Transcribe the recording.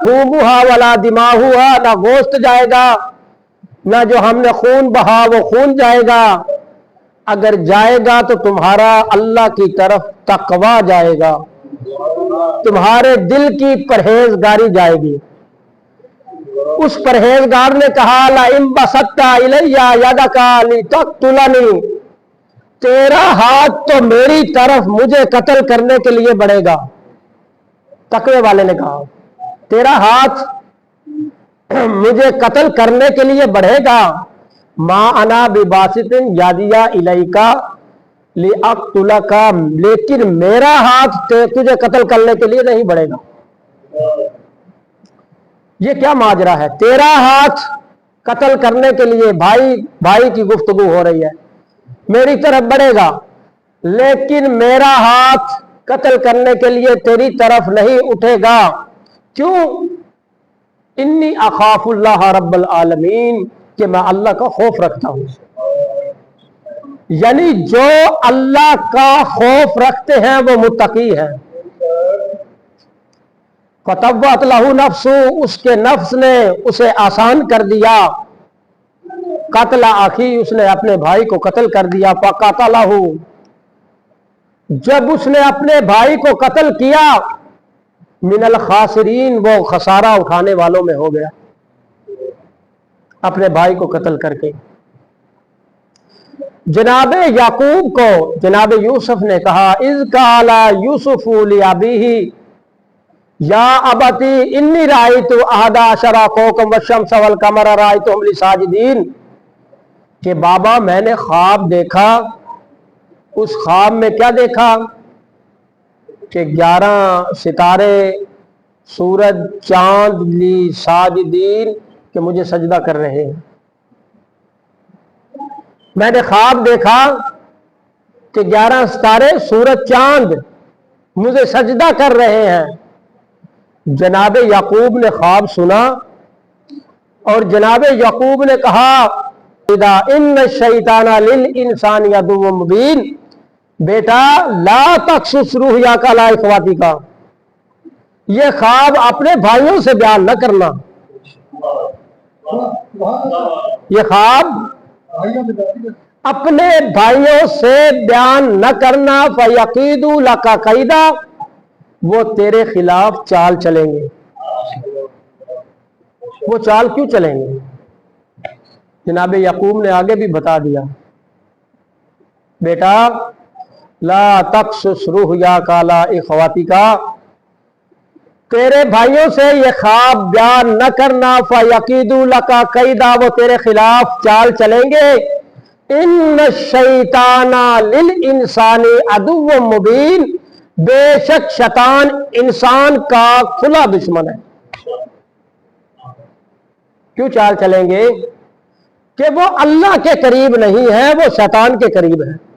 خونها ولا دماؤها، نہ گوشت جائے گا نہ جو ہم نے خون بہا وہ خون جائے گا، اگر جائے گا تو تمہارا اللہ کی طرف تقوی جائے گا، تمہارے دل کی پرہیزگاری جائے گی۔ اس پرہیزگار نے کہا لئن بسطت الی یدک لتقتلنی، تیرا ہاتھ تو میری طرف مجھے قتل کرنے کے لیے بڑھے گا۔ تقوی والے نے کہا تیرا ہاتھ مجھے قتل کرنے کے لیے بڑھے گا، ما انا بباسط یدی الیک لاقتلک، لیکن میرا ہاتھ تجھے قتل کرنے کے لیے نہیں بڑھے گا۔ یہ کیا ماجرا ہے؟ تیرا ہاتھ قتل کرنے کے لیے بھائی کی گفتگو ہو رہی ہے، میری طرف بڑھے گا، لیکن میرا ہاتھ قتل کرنے کے لیے تیری طرف نہیں اٹھے گا۔ کیوں؟ انی اخاف اللہ رب العالمین، کہ میں اللہ کا خوف رکھتا ہوں۔ یعنی جو اللہ کا خوف رکھتے ہیں وہ متقی ہیں۔ فطوعت لہ نفسہ، اس کے نفس نے اسے آسان کر دیا، قتل اخی، اس نے اپنے بھائی کو قتل کر دیا، فقتلہ، جب اس نے اپنے بھائی کو قتل کیا، من الخاسرین، وہ خسارہ اٹھانے والوں میں ہو گیا اپنے بھائی کو قتل کر کے۔ جناب یعقوب کو جناب یوسف نے کہا اذ قال یوسف لابیہ یا ابتی انی رأیت احد عشر کوکبا والشمس والقمر رأیتهم لی ساجدین، کہ بابا میں نے خواب دیکھا۔ اس خواب میں کیا دیکھا؟ کہ 11 ستارے، سورج، چاند لی ساجدین، کہ مجھے سجدہ کر رہے ہیں۔ میں نے خواب دیکھا کہ 11 ستارے، سورج، چاند مجھے سجدہ کر رہے ہیں۔ جناب یعقوب نے خواب سنا اور جناب یعقوب نے کہا اذا ان الشیطان للانسان عدو مبین، بیٹا لا تقصص رؤیاک علی اخواتک، یہ خواب اپنے بھائیوں سے بیان نہ کرنا، یہ خواب اپنے بھائیوں سے بیان نہ کرنا، فیقیدوا لک کیدا، وہ تیرے خلاف چال چلیں گے۔ وہ چال کیوں چلیں گے؟ جناب یعقوب نے آگے بھی بتا دیا، بیٹا لا تقصص رؤیاک علی اخواتک، تیرے بھائیوں سے یہ خواب بیان نہ کرنا، فیقیدوا لک کیدا، وہ تیرے خلاف چال چلیں گے۔ ان الشیطان للانسان عدو مبین، بے شک شیطان انسان کا کھلا دشمن ہے۔ کیوں چال چلیں گے؟ کہ وہ اللہ کے قریب نہیں ہے، وہ شیطان کے قریب ہے۔